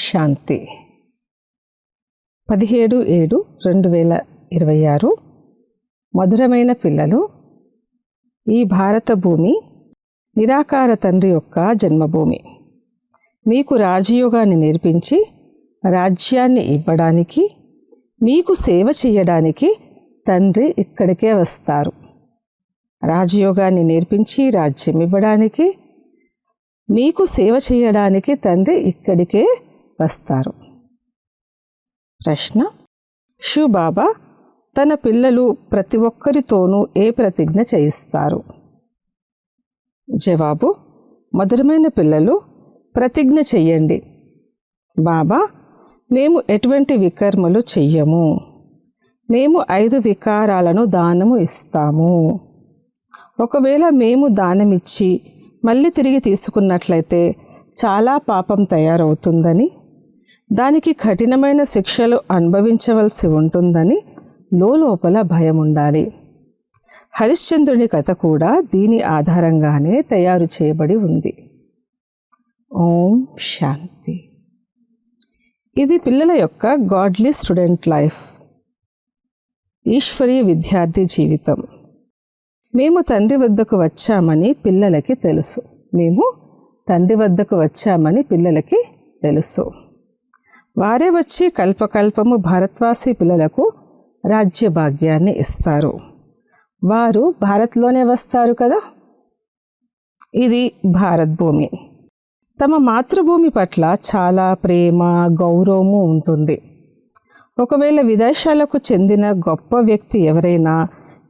శాంతి. 17/7/2026. మధురమైన పిల్లలు, ఈ భారత భూమి నిరాకార తండ్రి యొక్క జన్మభూమి. మీకు రాజయోగాన్ని నేర్పించి రాజ్యాన్ని ఇవ్వడానికి, మీకు సేవ చేయడానికి తండ్రి ఇక్కడికే వస్తారు. రాజయోగాన్ని నేర్పించి రాజ్యం ఇవ్వడానికి, మీకు సేవ చేయడానికి తండ్రి ఇక్కడికే వస్తారు. ప్రశ్న: శివ్ బాబా తన పిల్లలు ప్రతి ఒక్కరితోనూ ఏ ప్రతిజ్ఞ చేయిస్తారు? జవాబు: మధురమైన పిల్లలు, ప్రతిజ్ఞ చెయ్యండి. బాబా, మేము ఎటువంటి వికర్మలు చెయ్యము. మేము 5 వికారాలను దానము ఇస్తాము. ఒకవేళ మేము దానమిచ్చి మళ్ళీ తిరిగి తీసుకున్నట్లయితే చాలా పాపం తయారవుతుందని, దానికి కఠినమైన శిక్షలు అనుభవించవలసి ఉంటుందని లోపల భయం ఉండాలి. హరిశ్చంద్రుని కథ కూడా దీని ఆధారంగానే తయారు చేయబడి ఉంది. ఓం శాంతి. ఇది పిల్లల యొక్క గాడ్లీ స్టూడెంట్ లైఫ్, ఈశ్వరీయ విద్యార్థి జీవితం. మేము తండ్రి వద్దకు వచ్చామని పిల్లలకి తెలుసు. పిల్లలకి తెలుసు. వారే వచ్చి కల్పకల్పము భారత్వాసీ పిల్లలకు రాజ్య భాగ్యాన్ని ఇస్తారు. వారు భారత్లోనే వస్తారు కదా. ఇది భారత్ భూమి. తమ మాతృభూమి పట్ల చాలా ప్రేమ, గౌరవము ఉంటుంది. ఒకవేళ విదేశాలకు చెందిన గొప్ప వ్యక్తి ఎవరైనా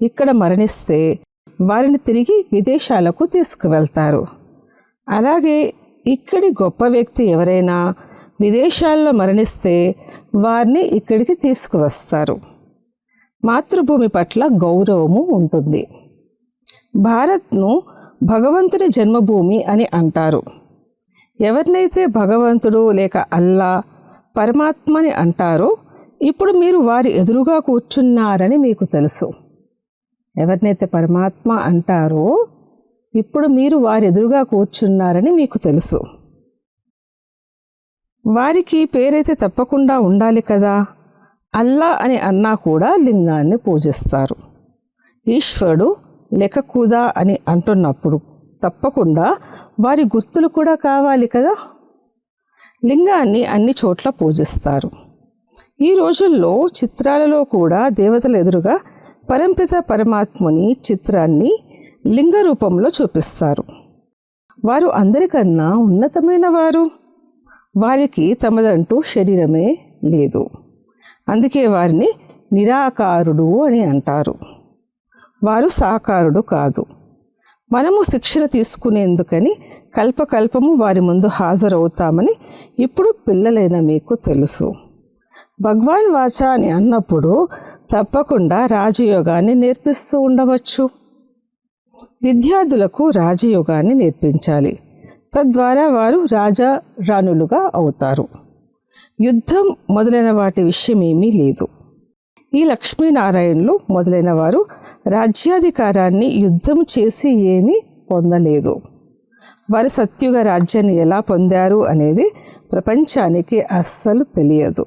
ఇక్కడ మరణిస్తే వారిని తిరిగి విదేశాలకు తీసుకువెళ్తారు. అలాగే ఇక్కడి గొప్ప వ్యక్తి ఎవరైనా విదేశాల్లో మరణిస్తే వారిని ఇక్కడికి తీసుకువస్తారు. మాతృభూమి పట్ల గౌరవము ఉంటుంది. భారత్ను భగవంతుని జన్మభూమి అని అంటారు. ఎవరినైతే భగవంతుడు లేక అల్లా, పరమాత్మని అంటారో ఇప్పుడు మీరు వారి ఎదురుగా కూర్చున్నారని మీకు తెలుసు. ఎవరినైతే పరమాత్మ అంటారో ఇప్పుడు మీరు వారి ఎదురుగా కూర్చున్నారని మీకు తెలుసు. వారికి పేరైతే తప్పకుండా ఉండాలి కదా. అల్లా అని అన్నా కూడా లింగాన్ని పూజిస్తారు. ఈశ్వరుడు లెక్కకూదా అని అంటున్నప్పుడు తప్పకుండా వారి గుర్తులు కూడా కావాలి కదా. లింగాన్ని అన్ని చోట్ల పూజిస్తారు. ఈ రోజుల్లో చిత్రాలలో కూడా దేవతల ఎదురుగా పరంపిత పరమాత్ముని చిత్రాన్ని లింగ రూపంలో చూపిస్తారు. వారు అందరికన్నా ఉన్నతమైన వారు. వారికి తమదంటూ శరీరమే లేదు. అందుకే వారిని నిరాకారుడు అని అంటారు. వారు సాకారుడు కాదు. మనము శిక్షణ తీసుకునేందుకని కల్పకల్పము వారి ముందు హాజరవుతామని ఇప్పుడు పిల్లలైన మీకు తెలుసు. భగవాన్ వాచ అని అన్నప్పుడు తప్పకుండా రాజయోగాన్ని నేర్పిస్తూ ఉండవచ్చు. విద్యార్థులకు రాజయోగాన్ని నేర్పించాలి. తద్వారా వారు రాజా రాణులుగా అవుతారు. యుద్ధం మొదలైన వాటి విషయం ఏమీ లేదు. ఈ లక్ష్మీనారాయణులు మొదలైన వారు రాజ్యాధికారాన్ని యుద్ధం చేసి ఏమీ పొందలేదు. వారు సత్యుగ రాజ్యాన్ని ఎలా పొందారు అనేది ప్రపంచానికి అస్సలు తెలియదు.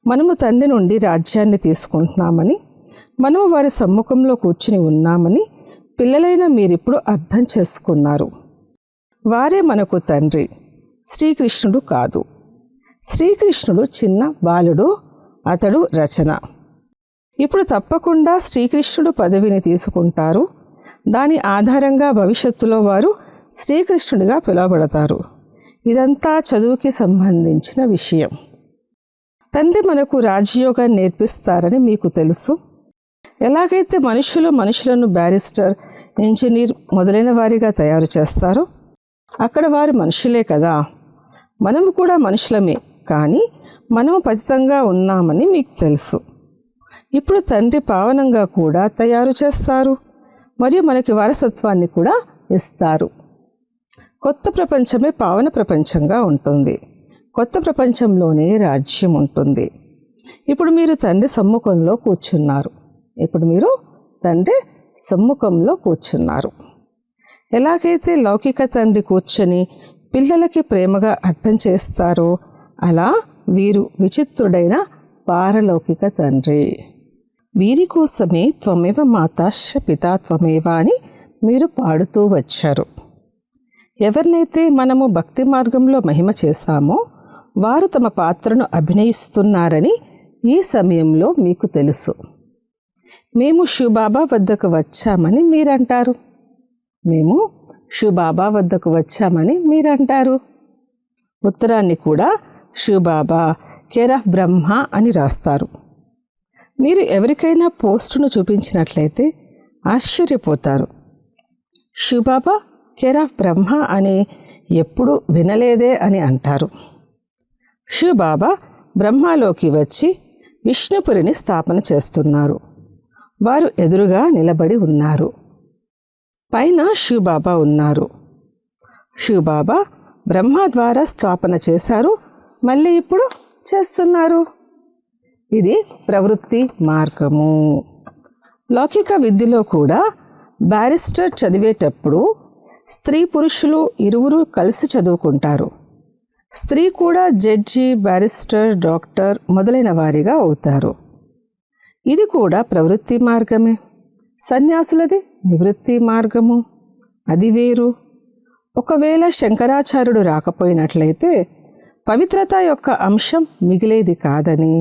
మనము తండ్రి నుండి రాజ్యాన్ని తీసుకుంటున్నామని, మనము వారి సమ్ముఖంలో కూర్చుని ఉన్నామని పిల్లలైన మీరిప్పుడు అర్థం చేసుకున్నారు. వారే మనకు తండ్రి, శ్రీకృష్ణుడు కాదు. శ్రీకృష్ణుడు చిన్న బాలుడు, అతడు రచన. ఇప్పుడు తప్పకుండా శ్రీకృష్ణుడు పదవిని తీసుకుంటారు. దాని ఆధారంగా భవిష్యత్తులో వారు శ్రీకృష్ణుడిగా పిలువబడతారు. ఇదంతా చదువుకి సంబంధించిన విషయం. తండ్రి మనకు రాజయోగాన్ని నేర్పిస్తారని మీకు తెలుసు. ఎలాగైతే మనుషులను బ్యారిస్టర్, ఇంజనీర్ మొదలైన వారిగా తయారు చేస్తారో అక్కడ వారు మనుషులే కదా. మనము కూడా మనుషులమే, కానీ మనము పతితంగా ఉన్నామని మీకు తెలుసు. ఇప్పుడు తండ్రి పావనంగా కూడా తయారు చేస్తారు మరియు మనకి వారసత్వాన్ని కూడా ఇస్తారు. కొత్త ప్రపంచమే పావన ప్రపంచంగా ఉంటుంది. కొత్త ప్రపంచంలోనే రాజ్యం ఉంటుంది. ఇప్పుడు మీరు తండ్రి సమ్ముఖంలో కూర్చున్నారు. ఎలాగైతే లౌకిక తండ్రి కూర్చొని పిల్లలకి ప్రేమగా అర్థం చేస్తారో అలా వీరు విచిత్రుడైన పారలౌకిక తండ్రి. వీరి కోసమే త్వమేవ మాతాశ్చ పితా త్వమేవ అని మీరు పాడుతూ వచ్చారు. ఎవరినైతే మనము భక్తి మార్గంలో మహిమ చేశామో వారు తమ పాత్రను అభినయిస్తున్నారని ఈ సమయంలో మీకు తెలుసు. మేము శివబాబా వద్దకు వచ్చామని మీరంటారు. మేము శివబాబా వద్దకు వచ్చామని మీరంటారు. ఉత్తరాన్ని కూడా శివబాబా కేర్ ఆఫ్ బ్రహ్మ అని రాస్తారు. మీరు ఎవరికైనా పోస్టును చూపించినట్లయితే ఆశ్చర్యపోతారు. శివబాబా కేర్ ఆఫ్ బ్రహ్మ అని ఎప్పుడు వినలేదే అని అంటారు. శివబాబా బ్రహ్మలోకి వచ్చి విష్ణుపురిని స్థాపన చేస్తున్నారు. వారు ఎదురుగా నిలబడి ఉన్నారు. పైన శివబాబా ఉన్నారు. శివబాబా బ్రహ్మ ద్వారా స్థాపన చేశారు, మళ్ళీ ఇప్పుడు చేస్తున్నారు. ఇది ప్రవృత్తి మార్గము. లౌకిక విద్యలో కూడా బ్యారిస్టర్ చదివేటప్పుడు స్త్రీ పురుషులు ఇరువురు కలిసి చదువుకుంటారు. స్త్రీ కూడా జడ్జి, బ్యారిస్టర్, డాక్టర్ మొదలైన వారిగా అవుతారు. ఇది కూడా ప్రవృత్తి మార్గమే. సన్యాసులది నివృత్తి మార్గము. అది వేరు. ఒకవేళ శంకరాచార్యుడు రాకపోయినట్లయితే పవిత్రత యొక్క అంశం మిగిలేది కాదని,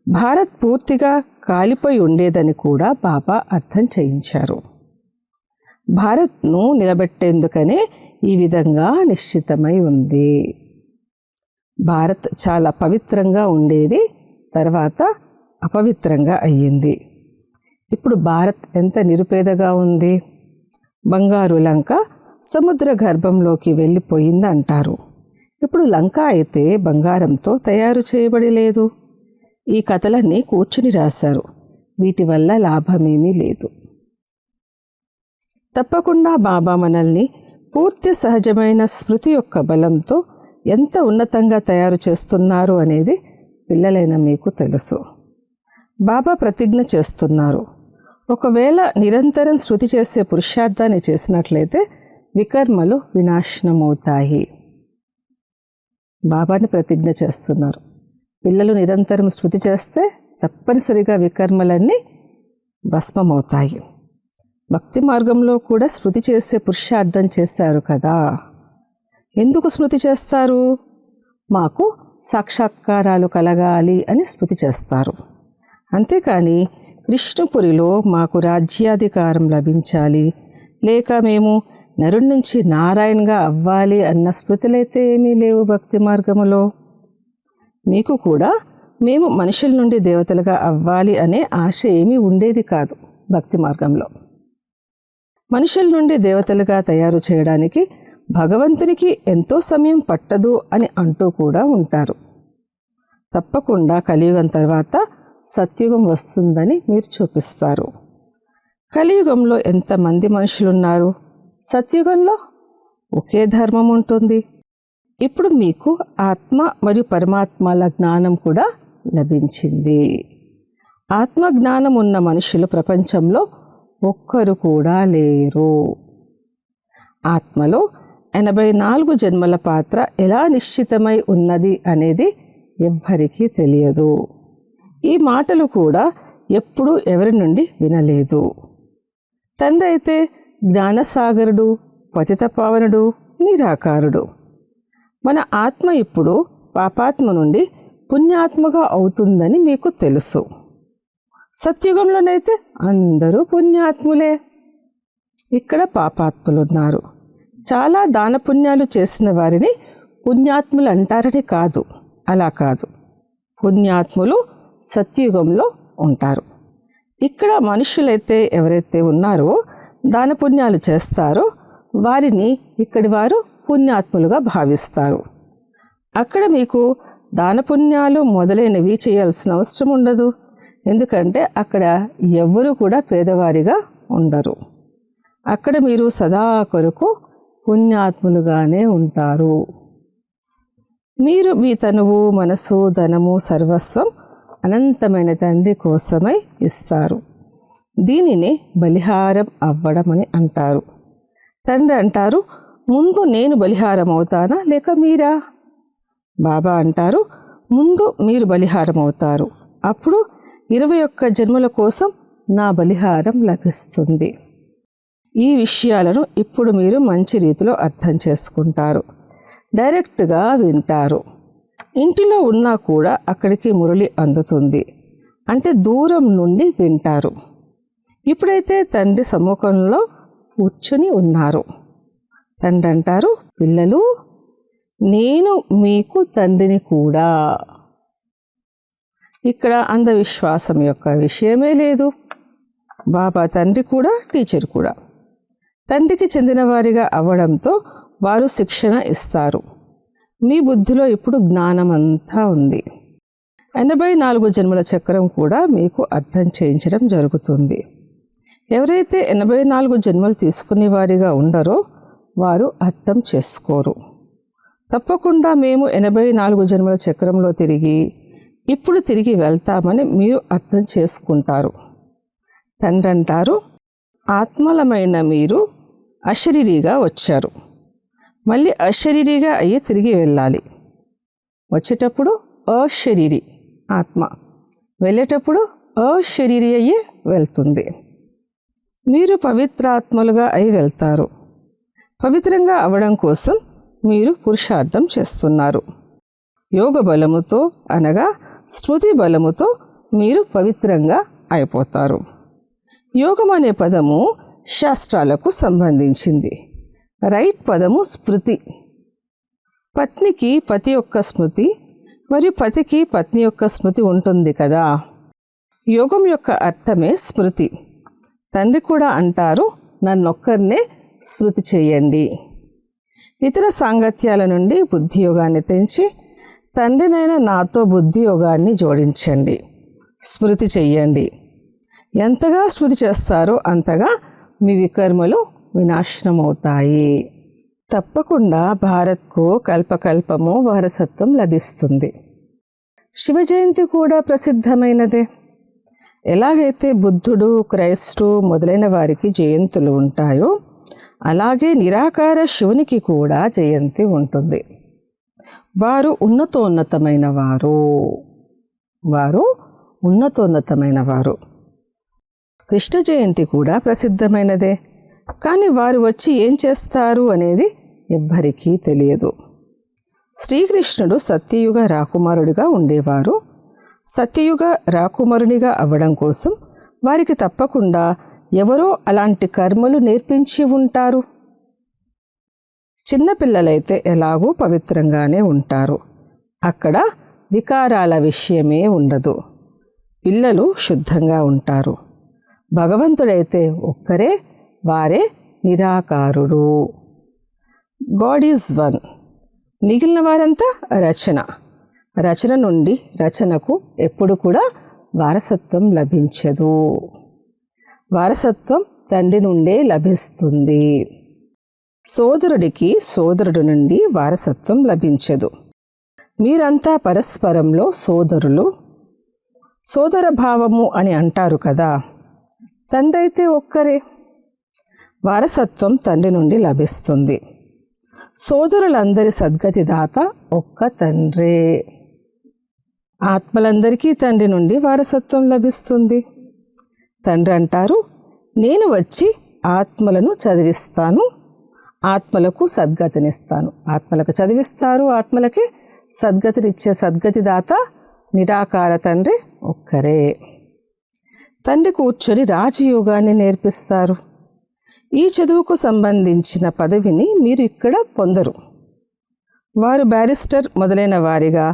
భారత్ పూర్తిగా కాలిపోయి ఉండేదని కూడా బాబా అర్థం చేయించారు. భారత్ను నిలబెట్టేందుకనే ఈ విధంగా నిశ్చితమై ఉంది. భారత్ చాలా పవిత్రంగా ఉండేది, తర్వాత అపవిత్రంగా అయ్యింది. ఇప్పుడు భారత్ ఎంత నిరుపేదగా ఉంది. బంగారు లంక సముద్ర గర్భంలోకి వెళ్ళిపోయింది అంటారు. ఇప్పుడు లంక అయితే బంగారంతో తయారు చేయబడి లేదు. ఈ కథలన్నీ కూర్చుని రాశారు. వీటి వల్ల లాభమేమీ లేదు. తప్పకుండా బాబా మనల్ని పూర్తి సహజమైన స్మృతి యొక్క బలంతో ఎంత ఉన్నతంగా తయారు చేస్తున్నారు అనేది పిల్లలైన మీకు తెలుసు. బాబా ప్రతిజ్ఞ చేస్తున్నారు. ఒకవేళ నిరంతరం శృతి చేసే పురుషార్థాన్ని చేసినట్లయితే వికర్మలు వినాశనమవుతాయి. బాబాని ప్రతిజ్ఞ చేస్తున్నారు. పిల్లలు నిరంతరం శృతి చేస్తే తప్పనిసరిగా వికర్మలన్నీ భస్మమవుతాయి. భక్తి మార్గంలో కూడా స్మృతి చేసే పురుషార్థం చేశారు కదా. ఎందుకు స్మృతి చేస్తారు? మాకు సాక్షాత్కారాలు కలగాలి అని స్మృతి చేస్తారు. అంతేకాని కృష్ణపురిలో మాకు రాజ్యాధికారం లభించాలి, లేక మేము నరుడి నుంచి నారాయణగా అవ్వాలి అన్న స్మృతులైతే ఏమీ లేవు భక్తి మార్గములో. మీకు కూడా మేము మనుషుల నుండి దేవతలుగా అవ్వాలి అనే ఆశ ఏమీ ఉండేది కాదు. భక్తి మార్గంలో మనుషుల నుండి దేవతలుగా తయారు చేయడానికి భగవంతునికి ఎంతో సమయం పట్టదు అని అంటూ కూడా ఉంటారు. తప్పకుండా కలియుగం తర్వాత సత్యుగం వస్తుందని మీరు చూపిస్తారు. కలియుగంలో ఎంతమంది మనుషులున్నారు? సత్యుగంలో ఒకే ధర్మం ఉంటుంది. ఇప్పుడు మీకు ఆత్మ మరియు పరమాత్మల జ్ఞానం కూడా లభించింది. ఆత్మ జ్ఞానం ఉన్న మనుషులు ప్రపంచంలో ఒక్కరు కూడా లేరు. ఆత్మలో 84 జన్మల పాత్ర ఎలా నిశ్చితమై ఉన్నది అనేది ఎవ్వరికీ తెలియదు. ఈ మాటలు కూడా ఎప్పుడూ ఎవరి నుండి వినలేదు. తండ్రి అయితే జ్ఞానసాగరుడు, పతిత పావనుడు, నిరాకారుడు. మన ఆత్మ ఇప్పుడు పాపాత్మ నుండి పుణ్యాత్మగా అవుతుందని మీకు తెలుసు. సత్యుగంలోనైతే అందరూ పుణ్యాత్ములే. ఇక్కడ పాపాత్ములున్నారు. చాలా దాన పుణ్యాలు చేసిన వారిని పుణ్యాత్ములు అంటారని కాదు, అలా కాదు. పుణ్యాత్ములు సత్యుగంలో ఉంటారు. ఇక్కడ మనుషులైతే ఎవరైతే ఉన్నారో దాన పుణ్యాలు చేస్తారో వారిని ఇక్కడి వారు పుణ్యాత్ములుగా భావిస్తారు. అక్కడ మీకు దాన పుణ్యాలు మొదలైనవి చేయాల్సిన అవసరం ఉండదు. ఎందుకంటే అక్కడ ఎవ్వరూ కూడా పేదవారిగా ఉండరు. అక్కడ మీరు సదా కొరకు పుణ్యాత్ములుగానే ఉంటారు. మీరు మీ తనువు, మనసు, ధనము, సర్వస్వం అనంతమైన తండ్రి కోసమై ఇస్తారు. దీనినే బలిహారం అవ్వడం అని అంటారు. తండ్రి అంటారు, ముందు నేను బలిహారం అవుతానా లేక మీరా? బాబా అంటారు, ముందు మీరు బలిహారం అవుతారు, అప్పుడు 21 జన్మల కోసం నా బలిహారం లభిస్తుంది. ఈ విషయాలను ఇప్పుడు మీరు మంచి రీతిలో అర్థం చేసుకుంటారు, డైరెక్ట్గా వింటారు. ఇంటిలో ఉన్నా కూడా అక్కడికి మురళి అందుతుంది, అంటే దూరం నుండి వింటారు. ఇప్పుడైతే తండ్రి సముఖంలో కూర్చుని ఉన్నారు. తండ్రి అంటారు, పిల్లలు, నేను మీకు తండ్రిని కూడా. ఇక్కడ అంధవిశ్వాసం యొక్క విషయమే లేదు. బాబా తండ్రి కూడా, టీచర్ కూడా. తండ్రికి చెందినవారిగా అవ్వడంతో వారు శిక్షణ ఇస్తారు. మీ బుద్ధిలో ఇప్పుడు జ్ఞానం అంతా ఉంది. 84 జన్మల చక్రం కూడా మీకు అర్థం చేయించడం జరుగుతుంది. ఎవరైతే 84 జన్మలు తీసుకునే వారిగా ఉండరో వారు అర్థం చేసుకోరు. తప్పకుండా మేము 84 జన్మల చక్రంలో ఇప్పుడు తిరిగి వెళ్తామని మీరు అర్థం చేసుకుంటారు. తండ్రి అంటారు, ఆత్మలమైన మీరు అశరీరిగా వచ్చారు, మళ్ళీ అశరీరిగా అయ్యి తిరిగి వెళ్ళాలి. వచ్చేటప్పుడు అశరీరి ఆత్మ, వెళ్ళేటప్పుడు అశరీరి అయ్యి వెళ్తుంది. మీరు పవిత్రాత్మలుగా అయి వెళ్తారు. పవిత్రంగా అవ్వడం కోసం మీరు పురుషార్థం చేస్తున్నారు. యోగ బలముతో అనగా స్మృతి బలముతో మీరు పవిత్రంగా అయిపోతారు. యోగం అనే పదము శాస్త్రాలకు సంబంధించింది. రైట్ పదము స్మృతి. పత్నికి పతి యొక్క స్మృతి మరియు పతికి పత్ని యొక్క స్మృతి ఉంటుంది కదా. యోగం యొక్క అర్థమే స్మృతి. తండ్రి కూడా అంటారు, నన్నొక్కరినే స్మృతి చేయండి. ఇతర సాంగత్యాల నుండి బుద్ధి యోగాన్ని తెంచి తండ్రినైనా నాతో బుద్ధి యోగాన్ని జోడించండి, స్మృతి చెయ్యండి. ఎంతగా స్మృతి చేస్తారో అంతగా మీ వికర్మలు వినాశనం అవుతాయి. తప్పకుండా భారత్కు కల్పకల్పము వారసత్వం లభిస్తుంది. శివ జయంతి కూడా ప్రసిద్ధమైనదే. ఎలాగైతే బుద్ధుడు, క్రైస్తు మొదలైన వారికి జయంతులు ఉంటాయో అలాగే నిరాకార శివునికి కూడా జయంతి ఉంటుంది. వారు ఉన్నతోన్నతమైన వారు. కృష్ణ జయంతి కూడా ప్రసిద్ధమైనదే. కానీ వారు వచ్చి ఏం చేస్తారు అనేది ఎవ్వరికీ తెలియదు. శ్రీకృష్ణుడు సత్యయుగ రాకుమారుడిగా ఉండేవారు. సత్యయుగ రాకుమారునిగా అవ్వడం కోసం వారికి తప్పకుండా ఎవరో అలాంటి కర్మలు నేర్పించి ఉంటారు. చిన్నపిల్లలైతే ఎలాగో పవిత్రంగానే ఉంటారు. అక్కడ వికారాల విషయమే ఉండదు. పిల్లలు శుద్ధంగా ఉంటారు. భగవంతుడైతే ఒక్కరే, వారే నిరాకారుడు. God is one. మిగిలిన వారంతా రచన నుండి రచనకు ఎప్పుడు కూడా వారసత్వం లభించదు. వారసత్వం తండ్రి నుండే లభిస్తుంది. సోదరుడికి సోదరుడు నుండి వారసత్వం లభించదు. మీరంతా పరస్పరంలో సోదరులు. సోదర భావము అని అంటారు కదా. తండ్రి అయితే ఒక్కరే. వారసత్వం తండ్రి నుండి లభిస్తుంది. సోదరులందరి సద్గతి దాత ఒక్క తండ్రే. ఆత్మలందరికీ తండ్రి నుండి వారసత్వం లభిస్తుంది. తండ్రి అంటారు, నేను వచ్చి ఆత్మలను చదివిస్తాను, ఆత్మలకు సద్గతినిస్తాను. ఆత్మలకు చదివిస్తారు, ఆత్మలకి సద్గతినిచ్చే సద్గతి దాత నిరాకార తండ్రి ఒక్కరే. తండ్రి కూర్చొని రాజయోగాన్ని నేర్పిస్తారు. ఈ చదువుకు సంబంధించిన పదవిని మీరు ఇక్కడ పొందరు. వారు బ్యారిస్టర్ మొదలైన వారిగా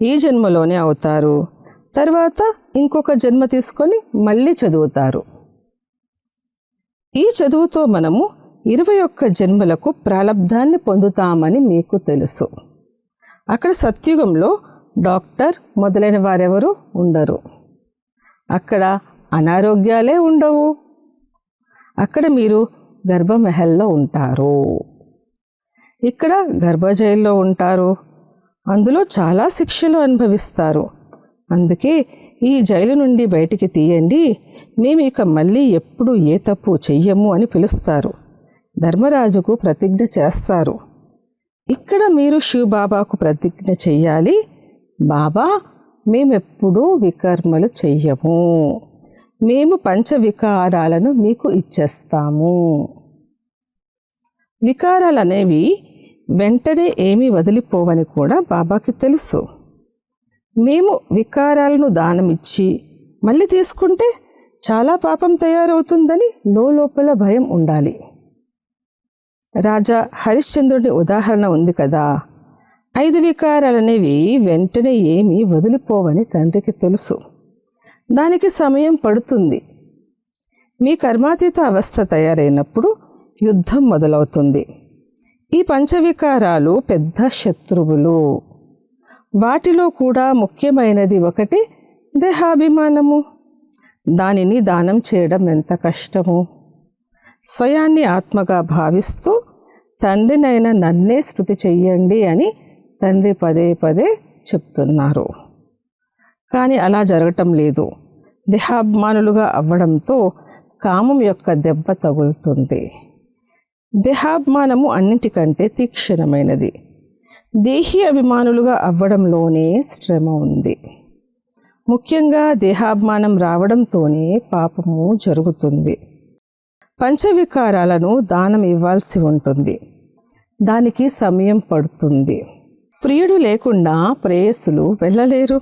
ఈ జన్మలోనే అవుతారు. తర్వాత ఇంకొక జన్మ తీసుకొని మళ్ళీ చదువుతారు. ఈ చదువుతో మనము 21 జన్మలకు ప్రాలబ్ధాన్ని పొందుతామని మీకు తెలుసు. అక్కడ సత్యుగంలో డాక్టర్ మొదలైన వారెవరు ఉండరు. అక్కడ అనారోగ్యాలే ఉండవు. అక్కడ మీరు గర్భమహల్లో ఉంటారు. ఇక్కడ గర్భజైల్లో ఉంటారు. అందులో చాలా శిక్షలు అనుభవిస్తారు. అందుకే ఈ జైలు నుండి బయటికి తీయండి, మేము ఇక మళ్ళీ ఎప్పుడు ఏ తప్పు చెయ్యము అని పిలుస్తారు. ధర్మరాజుకు ప్రతిజ్ఞ చేస్తారు. ఇక్కడ మీరు శివబాబాకు ప్రతిజ్ఞ చెయ్యాలి, బాబా మేమెప్పుడూ వికర్మలు చెయ్యము, మేము పంచవికారాలను మీకు ఇచ్చేస్తాము. వికారాలు అనేవి వెంటనే ఏమీ వదిలిపోవని కూడా బాబాకి తెలుసు. మేము వికారాలను దానమిచ్చి మళ్ళీ తీసుకుంటే చాలా పాపం తయారవుతుందని లోపల భయం ఉండాలి. రాజా హరిశ్చంద్రుడి ఉదాహరణ ఉంది కదా. 5 వికారాలనేవి వెంటనే ఏమీ వదిలిపోవని తండ్రికి తెలుసు. దానికి సమయం పడుతుంది. మీ కర్మాతీత అవస్థ తయారైనప్పుడు యుద్ధం మొదలవుతుంది. ఈ పంచవికారాలు పెద్ద శత్రువులు. వాటిలో కూడా ముఖ్యమైనది ఒకటి దేహాభిమానము. దానిని దానం చేయడం ఎంత కష్టము. స్వయాన్ని ఆత్మగా భావిస్తూ తండ్రినైనా నన్నే స్మృతి చెయ్యండి అని తండ్రి పదే పదే చెప్తున్నారు. కానీ అలా జరగటం లేదు. దేహాభిమానులుగా అవ్వడంతో కామం యొక్క దెబ్బ తగులుతుంది. దేహాభిమానము అన్నిటికంటే తీక్షణమైనది. దేహీ అభిమానులుగా అవ్వడంలోనే శ్రమ ఉంది. ముఖ్యంగా దేహాభిమానం రావడంతోనే పాపము జరుగుతుంది. పంచవికారాలను దానం ఇవ్వాల్సి ఉంటుంది. దానికి సమయం పడుతుంది. ప్రియుడు లేకుండా ప్రేయస్సులు వెళ్ళలేరు.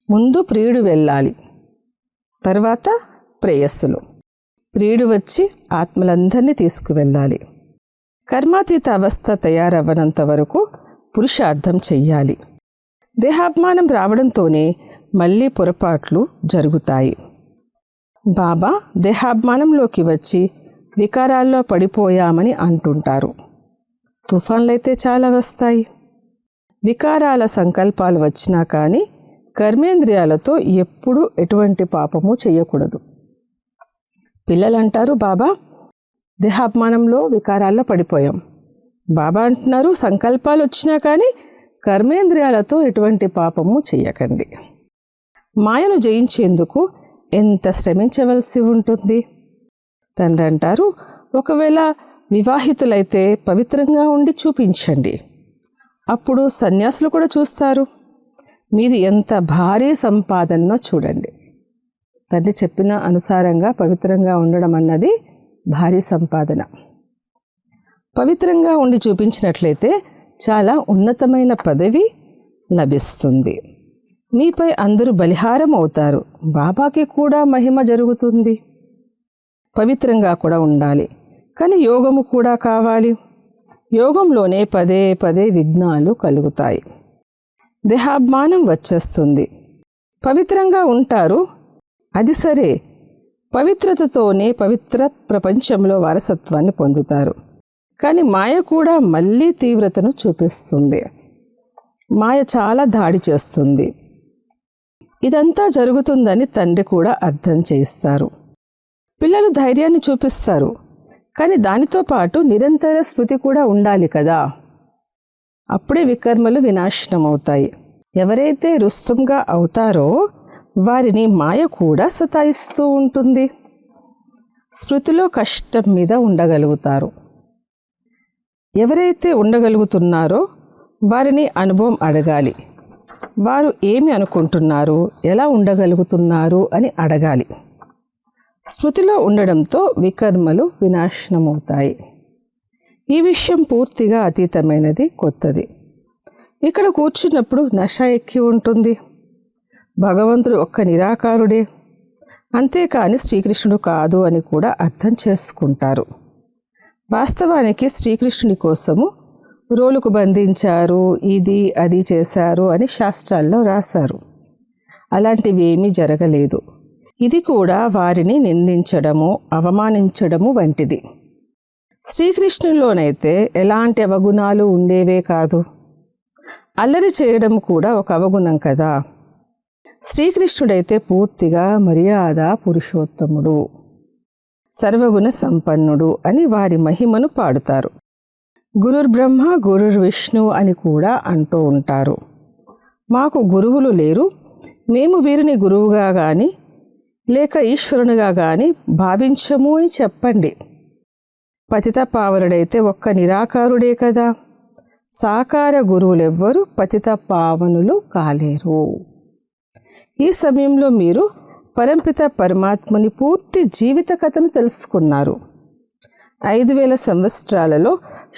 ముందు ప్రియుడు వెళ్ళాలి, తర్వాత ప్రేయస్సులు. ప్రియుడు వచ్చి ఆత్మలందరినీ తీసుకువెళ్ళాలి. కర్మాతీత అవస్థ తయారవ్వనంత వరకు పురుషార్థం చెయ్యాలి. దేహాభిమానం రావడంతోనే మళ్ళీ పొరపాట్లు జరుగుతాయి. బాబా దేహాభిమానంలోకి వచ్చి వికారాల్లో పడిపోయామని అంటుంటారు. తుఫాన్లైతే చాలా వస్తాయి. వికారాల సంకల్పాలు వచ్చినా కానీ కర్మేంద్రియాలతో ఎప్పుడూ ఎటువంటి పాపము చేయకూడదు. పిల్లలు అంటారు, బాబా దేహాభిమానంలో వికారాల్లో పడిపోయాం. బాబా అంటున్నారు, సంకల్పాలు వచ్చినా కానీ కర్మేంద్రియాలతో ఎటువంటి పాపము చెయ్యకండి. మాయను జయించేందుకు ఎంత శ్రమించవలసి ఉంటుంది. తండ్రి అంటారు, ఒకవేళ వివాహితులైతే పవిత్రంగా ఉండి చూపించండి. అప్పుడు సన్యాసులు కూడా చూస్తారు. మీది ఎంత భారీ సంపాదనో చూడండి. తండ్రి చెప్పిన అనుసారంగా పవిత్రంగా ఉండడం అన్నది భారీ సంపాదన. పవిత్రంగా ఉండి చూపించినట్లయితే చాలా ఉన్నతమైన పదవి లభిస్తుంది. మీపై అందరూ బలిహారం అవుతారు. బాబాకి కూడా మహిమ జరుగుతుంది. పవిత్రంగా కూడా ఉండాలి, కానీ యోగము కూడా కావాలి. యోగంలోనే పదే పదే విఘ్నాలు కలుగుతాయి. దేహాభిమానం వచ్చేస్తుంది. పవిత్రంగా ఉంటారు, అది సరే. పవిత్రతతోనే పవిత్ర ప్రపంచంలో వారసత్వాన్ని పొందుతారు. కానీ మాయ కూడా మళ్ళీ తీవ్రతను చూపిస్తుంది. మాయ చాలా దాడి చేస్తుంది. ఇదంతా జరుగుతుందని తండ్రి కూడా అర్థం చేయిస్తారు. పిల్లలు ధైర్యాన్ని చూపిస్తారు, కానీ దానితో పాటు నిరంతర స్మృతి కూడా ఉండాలి కదా. అప్పుడే వికర్మలు వినాశనం అవుతాయి. ఎవరైతే రుస్తుంగా అవుతారో వారిని మాయ కూడా సతాయిస్తూ ఉంటుంది. స్మృతిలో కష్టం మీద ఉండగలుగుతారు. ఎవరైతే ఉండగలుగుతున్నారో వారిని అనుభవం అడగాలి. వారు ఏమి అనుకుంటున్నారు, ఎలా ఉండగలుగుతున్నారు అని అడగాలి. స్మృతిలో ఉండడంతో వికర్మలు వినాశనమవుతాయి. ఈ విషయం పూర్తిగా అతీతమైనది, కొత్తది. ఇక్కడ కూర్చున్నప్పుడు నష ఎక్కి ఉంటుంది. భగవంతుడు ఒక్క నిరాకారుడే, అంతేకాని శ్రీకృష్ణుడు కాదు అని కూడా అర్థం చేసుకుంటారు. వాస్తవానికి శ్రీకృష్ణుని కోసము రోలుకు బంధించారు, ఇది అది చేశారు అని శాస్త్రాల్లో రాశారు. అలాంటివి ఏమీ జరగలేదు. ఇది కూడా వారిని నిందించడము, అవమానించడము వంటిది. శ్రీకృష్ణునిలోనైతే ఎలాంటి అవగుణాలు ఉండేవే కాదు. అల్లరి చేయడం కూడా ఒక అవగుణం కదా. శ్రీకృష్ణుడైతే పూర్తిగా మర్యాద పురుషోత్తముడు, సర్వగుణ సంపన్నుడు అని వారి మహిమను పాడుతారు. గురుర్బ్రహ్మ గురుర్విష్ణు అని కూడా అంటూ ఉంటారు. మాకు గురువులు లేరు, మేము వీరిని గురువుగా కానీ లేక ఈశ్వరునిగా కానీ భావించము అని చెప్పండి. పతిత పావనుడైతే ఒక్క నిరాకారుడే కదా. సాకార గురువులెవ్వరూ పతిత పావనులు కాలేరు. ఈ సమయంలో మీరు పరంపిత పరమాత్మని పూర్తి జీవిత కథను తెలుసుకున్నారు. 5000 సంవత్సరాలలో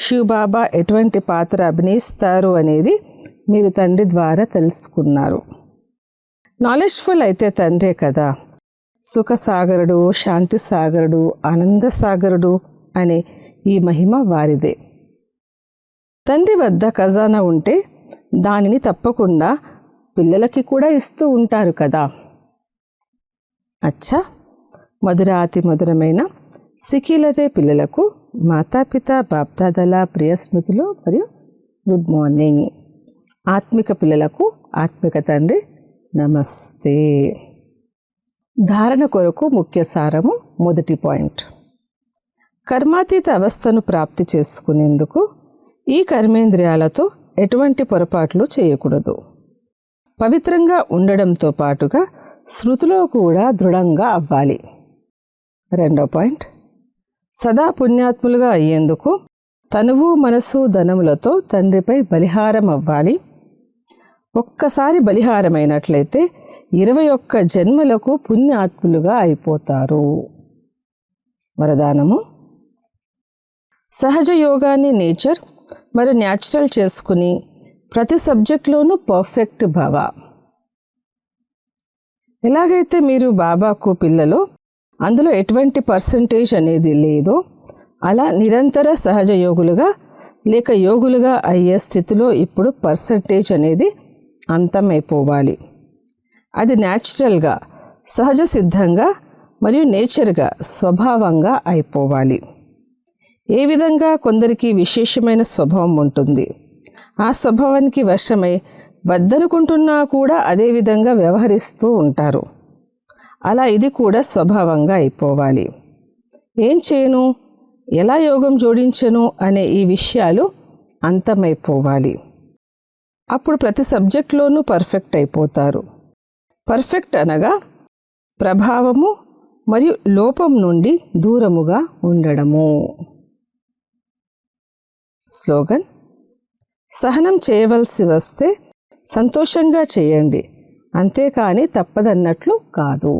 శివబాబా ఎటువంటి పాత్ర అభినయిస్తారు అనేది మీరు తండ్రి ద్వారా తెలుసుకున్నారు. నాలెడ్జ్ఫుల్ అయితే తండ్రే కదా. సుఖసాగరుడు, శాంతి సాగరుడు, ఆనంద సాగరుడు అనే ఈ మహిమ వారిదే. తండ్రి వద్ద ఖజానా ఉంటే దానిని తప్పకుండా పిల్లలకి కూడా ఇస్తూ ఉంటారు కదా. అచ్చా, మధురాతి మధురమైన సికిలదే పిల్లలకు మాతాపిత బాప్దాదాల ప్రియ స్మృతులు మరియు గుడ్ మార్నింగ్. ఆత్మిక పిల్లలకు ఆత్మిక తండ్రి నమస్తే. ధారణ కొరకు ముఖ్య సారము. మొదటి పాయింట్, కర్మాతీత అవస్థను ప్రాప్తి చేసుకునేందుకు ఈ కర్మేంద్రియాలతో ఎటువంటి పొరపాట్లు చేయకూడదు. పవిత్రంగా ఉండడంతో పాటుగా శృతిలో కూడా దృఢంగా అవ్వాలి. రెండో పాయింట్, సదా పుణ్యాత్ములుగా అయ్యేందుకు తనువు మనసు ధనములతో తండ్రిపై బలిహారం అవ్వాలి. ఒక్కసారి బలిహారమైనట్లయితే 21 జన్మలకు పుణ్యాత్ములుగా అయిపోతారు. వరదానము, సహజ యోగాన్ని నేచర్ మరియు న్యాచురల్ చేసుకుని ప్రతి సబ్జెక్ట్లోనూ పర్ఫెక్ట్ భవ. ఎలాగైతే మీరు బాబాకు పిల్లలో అందులో ఎటువంటి పర్సంటేజ్ అనేది లేదో అలా నిరంతర సహజ యోగులుగా లేక యోగులుగా అయ్యే స్థితిలో ఇప్పుడు పర్సంటేజ్ అనేది అంతమైపోవాలి. అది న్యాచురల్గా, సహజ సిద్ధంగా మరియు నేచర్గా, స్వభావంగా అయిపోవాలి. ఏ విధంగా కొందరికి విశేషమైన స్వభావం ఉంటుంది. ఆ స్వభావానికి వశమై వద్దనుకుంటున్నా కూడా అదే విధంగా వ్యవహరిస్తూ ఉంటారు. అలా ఇది కూడా స్వభావంగా అయిపోవాలి. ఏం చేయను, ఎలా యోగం జోడించను అనే ఈ విషయాలు అంతమైపోవాలి. అప్పుడు ప్రతి సబ్జెక్ట్లోనూ పర్ఫెక్ట్ అయిపోతారు. పర్ఫెక్ట్ అనగా ప్రభావము మరియు లోపం నుండి దూరముగా ఉండడము. స్లోగన్, సహనం చేయవలసి వస్తే సంతోషంగా చేయండి, అంతేకాని తప్పదన్నట్లు కాదు.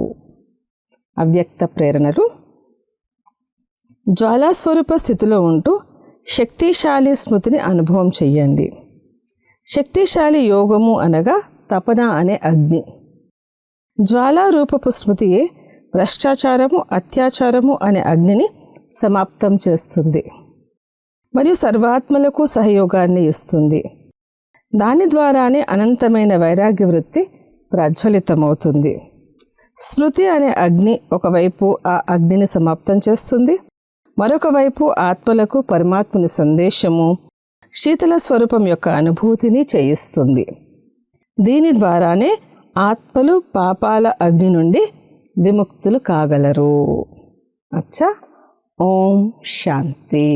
అవ్యక్త ప్రేరణలు. జ్వాలాస్వరూప స్థితిలో ఉంటూ శక్తిశాలి స్మృతిని అనుభవం చెయ్యండి. శక్తిశాలి యోగము అనగా తపన అనే అగ్ని. జ్వాలారూపపు స్మృతియే భ్రష్టాచారము, అత్యాచారము అనే అగ్నిని సమాప్తం చేస్తుంది మరియు సర్వాత్మలకు సహయోగాన్ని ఇస్తుంది. దాని ద్వారానే అనంతమైన వైరాగ్య వృత్తి ప్రజ్వలితమవుతుంది. స్మృతి అనే అగ్ని ఒకవైపు ఆ అగ్నిని సమాప్తం చేస్తుంది, మరొక వైపు ఆత్మలకు పరమాత్ముని సందేశము, శీతల స్వరూపం యొక్క అనుభూతిని చేయిస్తుంది. దీని ద్వారానే ఆత్మలు పాపాల అగ్ని నుండి విముక్తులు కాగలరు. అచ్చా, ఓం శాంతి.